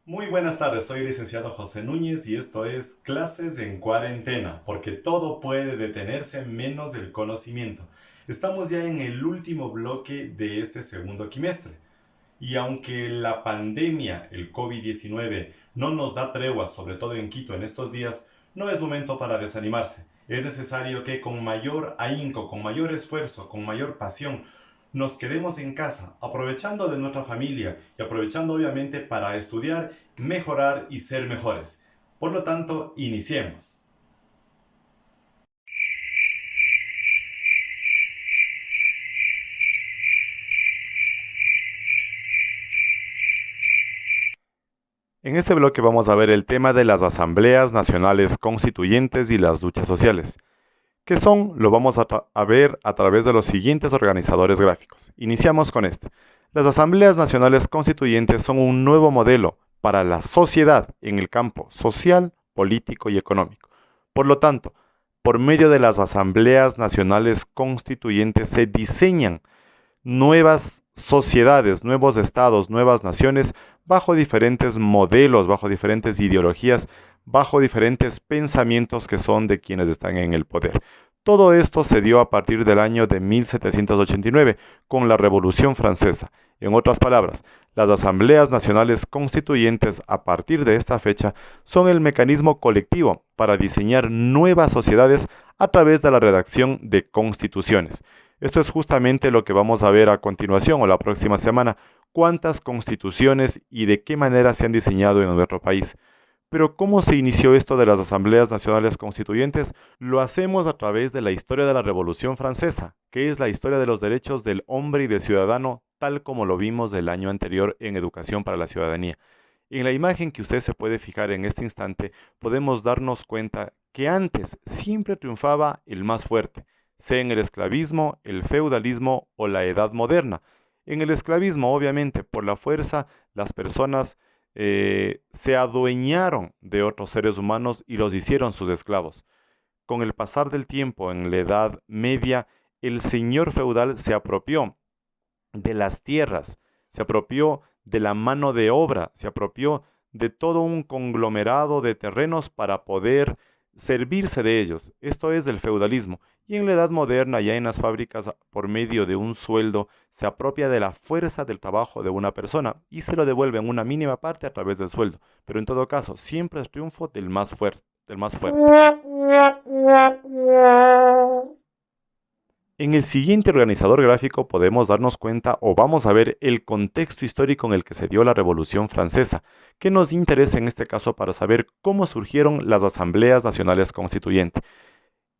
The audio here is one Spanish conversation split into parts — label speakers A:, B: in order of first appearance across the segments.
A: Muy buenas tardes, soy licenciado José Núñez y esto es Clases en Cuarentena, porque todo puede detenerse menos el conocimiento. Estamos ya en el último bloque de este segundo quimestre. Y aunque la pandemia, el COVID-19, no nos da tregua, sobre todo en Quito en estos días, no es momento para desanimarse. Es necesario que con mayor ahínco, con mayor esfuerzo, con mayor pasión, nos quedemos en casa, aprovechando de nuestra familia y aprovechando obviamente para estudiar, mejorar y ser mejores. Por lo tanto, iniciemos. En este bloque vamos a ver el tema de las asambleas nacionales constituyentes y las luchas sociales. ¿Qué son? Lo vamos a ver a través de los siguientes organizadores gráficos. Iniciamos con este. Las asambleas nacionales constituyentes son un nuevo modelo para la sociedad en el campo social, político y económico. Por lo tanto, por medio de las asambleas nacionales constituyentes se diseñan nuevas sociedades, nuevos estados, nuevas naciones, bajo diferentes modelos, bajo diferentes ideologías, bajo diferentes pensamientos que son de quienes están en el poder. Todo esto se dio a partir del año de 1789, con la Revolución Francesa. En otras palabras, las asambleas nacionales constituyentes a partir de esta fecha son el mecanismo colectivo para diseñar nuevas sociedades a través de la redacción de constituciones. Esto es justamente lo que vamos a ver a continuación o la próxima semana, cuántas constituciones y de qué manera se han diseñado en nuestro país. Pero ¿cómo se inició esto de las asambleas nacionales constituyentes? Lo hacemos a través de la historia de la Revolución Francesa, que es la historia de los derechos del hombre y del ciudadano, tal como lo vimos el año anterior en Educación para la Ciudadanía. En la imagen que usted se puede fijar en este instante, podemos darnos cuenta que antes siempre triunfaba el más fuerte, sea en el esclavismo, el feudalismo o la edad moderna. En el esclavismo, obviamente, por la fuerza, las personas se adueñaron de otros seres humanos y los hicieron sus esclavos. Con el pasar del tiempo, en la Edad Media, el señor feudal se apropió de las tierras, se apropió de la mano de obra, se apropió de todo un conglomerado de terrenos para poder servirse de ellos. Esto es el feudalismo. Y en la edad moderna, ya en las fábricas, por medio de un sueldo, se apropia de la fuerza del trabajo de una persona y se lo devuelve en una mínima parte a través del sueldo. Pero en todo caso, siempre es triunfo del más fuerte, del más fuerte. En el siguiente organizador gráfico podemos darnos cuenta o vamos a ver el contexto histórico en el que se dio la Revolución Francesa, que nos interesa en este caso para saber cómo surgieron las asambleas nacionales constituyentes.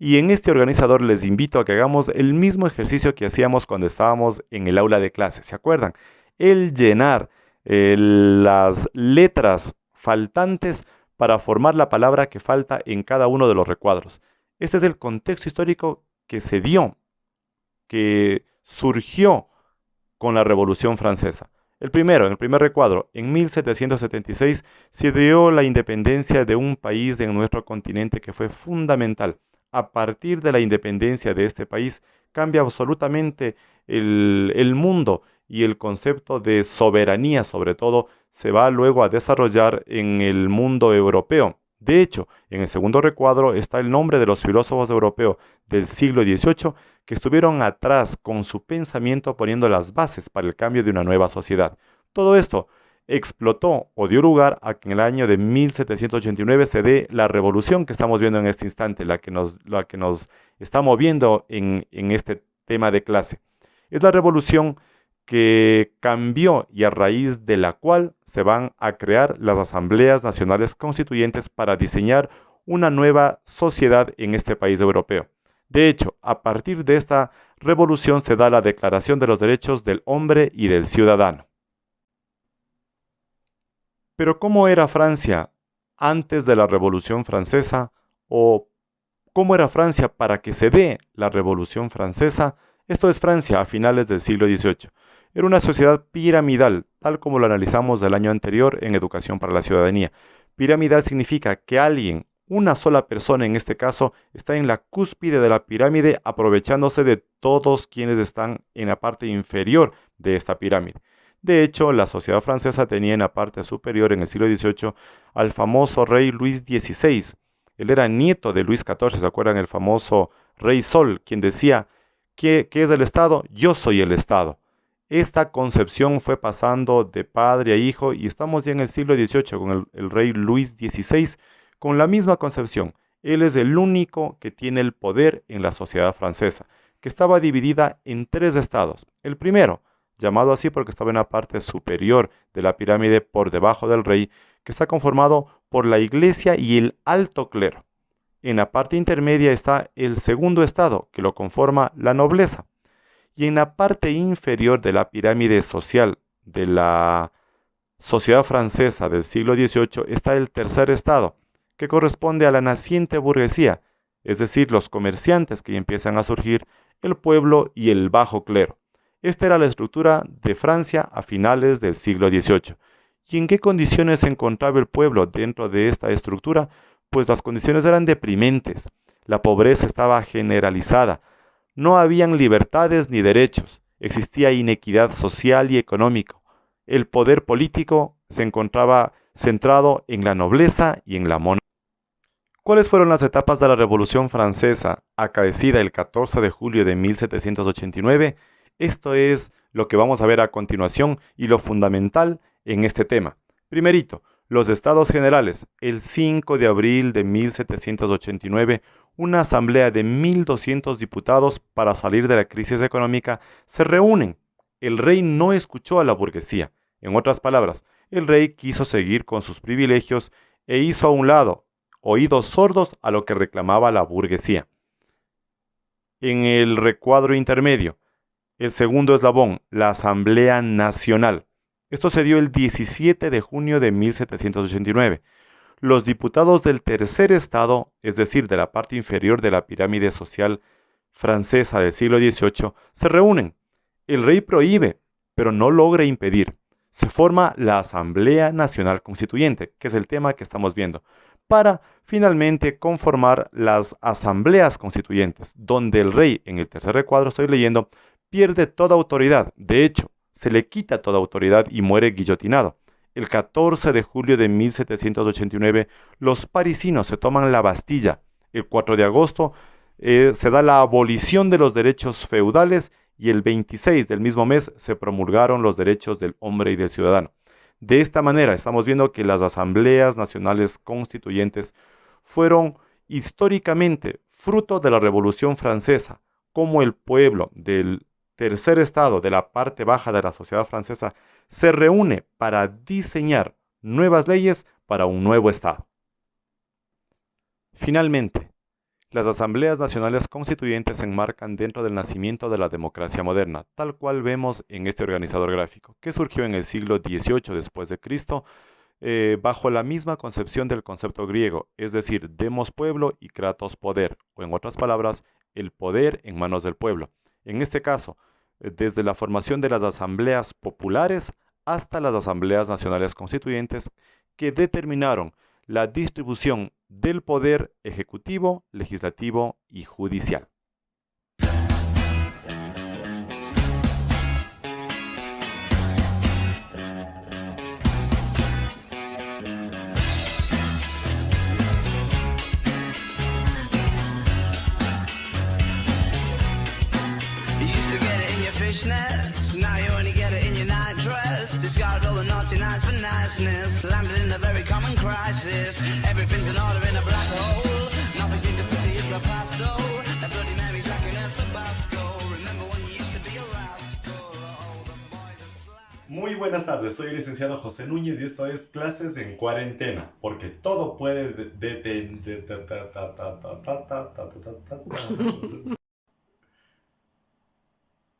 A: Y en este organizador les invito a que hagamos el mismo ejercicio que hacíamos cuando estábamos en el aula de clase, ¿se acuerdan? El llenar las letras faltantes para formar la palabra que falta en cada uno de los recuadros. Este es el contexto histórico que se dio, que surgió con la Revolución Francesa. En el primer recuadro, en 1776 se dio la independencia de un país en nuestro continente que fue fundamental. A partir de la independencia de este país cambia absolutamente el mundo y el concepto de soberanía, sobre todo, se va luego a desarrollar en el mundo europeo. De hecho, en el segundo recuadro está el nombre de los filósofos europeos del siglo XVIII que estuvieron atrás con su pensamiento poniendo las bases para el cambio de una nueva sociedad. Todo esto explotó o dio lugar a que en el año de 1789 se dé la revolución que estamos viendo en este instante, la que nos está moviendo en este tema de clase. Es la revolución que cambió y a raíz de la cual se van a crear las asambleas nacionales constituyentes para diseñar una nueva sociedad en este país europeo. De hecho, a partir de esta revolución se da la Declaración de los Derechos del Hombre y del Ciudadano. Pero ¿cómo era Francia antes de la Revolución Francesa? ¿O cómo era Francia para que se dé la Revolución Francesa? Esto es Francia a finales del siglo XVIII. Era una sociedad piramidal, tal como lo analizamos el año anterior en Educación para la Ciudadanía. Piramidal significa que alguien, una sola persona en este caso, está en la cúspide de la pirámide aprovechándose de todos quienes están en la parte inferior de esta pirámide. De hecho, la sociedad francesa tenía en la parte superior en el siglo XVIII al famoso rey Luis XVI. Él era nieto de Luis XIV, ¿se acuerdan? El famoso rey Sol, quien decía, ¿qué es el Estado? Yo soy el Estado. Esta concepción fue pasando de padre a hijo y estamos ya en el siglo XVIII con el rey Luis XVI con la misma concepción. Él es el único que tiene el poder en la sociedad francesa, que estaba dividida en tres estados. El primero, llamado así porque estaba en la parte superior de la pirámide por debajo del rey, que está conformado por la iglesia y el alto clero. En la parte intermedia está el segundo estado, que lo conforma la nobleza. Y en la parte inferior de la pirámide social de la sociedad francesa del siglo XVIII está el tercer estado, que corresponde a la naciente burguesía, es decir, los comerciantes que empiezan a surgir, el pueblo y el bajo clero. Esta era la estructura de Francia a finales del siglo XVIII. ¿Y en qué condiciones se encontraba el pueblo dentro de esta estructura? Pues las condiciones eran deprimentes. La pobreza estaba generalizada. No habían libertades ni derechos. Existía inequidad social y económica. El poder político se encontraba centrado en la nobleza y en la monarquía. ¿Cuáles fueron las etapas de la Revolución Francesa acaecida el 14 de julio de 1789? Esto es lo que vamos a ver a continuación y lo fundamental en este tema. Primerito, los Estados Generales. El 5 de abril de 1789, una asamblea de 1.200 diputados para salir de la crisis económica se reúnen. El rey no escuchó a la burguesía. En otras palabras, el rey quiso seguir con sus privilegios e hizo a un lado oídos sordos a lo que reclamaba la burguesía. En el recuadro intermedio, el segundo eslabón, la Asamblea Nacional. Esto se dio el 17 de junio de 1789. Los diputados del tercer estado, es decir, de la parte inferior de la pirámide social francesa del siglo XVIII, se reúnen. El rey prohíbe, pero no logra impedir. Se forma la Asamblea Nacional Constituyente, que es el tema que estamos viendo, para finalmente conformar las asambleas constituyentes, donde el rey, en el tercer recuadro estoy leyendo, pierde toda autoridad. De hecho, se le quita toda autoridad y muere guillotinado. El 14 de julio de 1789, los parisinos se toman la Bastilla. El 4 de agosto se da la abolición de los derechos feudales y el 26 del mismo mes se promulgaron los derechos del hombre y del ciudadano. De esta manera estamos viendo que las asambleas nacionales constituyentes fueron históricamente fruto de la Revolución Francesa, como el pueblo del tercer estado de la parte baja de la sociedad francesa se reúne para diseñar nuevas leyes para un nuevo estado. Finalmente, las asambleas nacionales constituyentes se enmarcan dentro del nacimiento de la democracia moderna, tal cual vemos en este organizador gráfico, que surgió en el siglo XVIII después de Cristo, bajo la misma concepción del concepto griego, es decir, demos pueblo y kratos poder, o en otras palabras, el poder en manos del pueblo. En este caso, desde la formación de las asambleas populares hasta las asambleas nacionales constituyentes que determinaron la distribución del poder ejecutivo, legislativo y judicial.
B: Fishnets, now you only get it in your night dress. Discarded all the naughty nights for niceness. Landed in a very common crisis. Everything's in order in a black hole. Nothing seems to pity is the past though. The Bloody Mary's like an El Tabasco. Remember when you used to be a rascal? Oh, the boys are slack.
A: Muy buenas tardes, soy el licenciado José Núñez y esto es Clases en Cuarentena, porque todo puede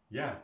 A: Ya.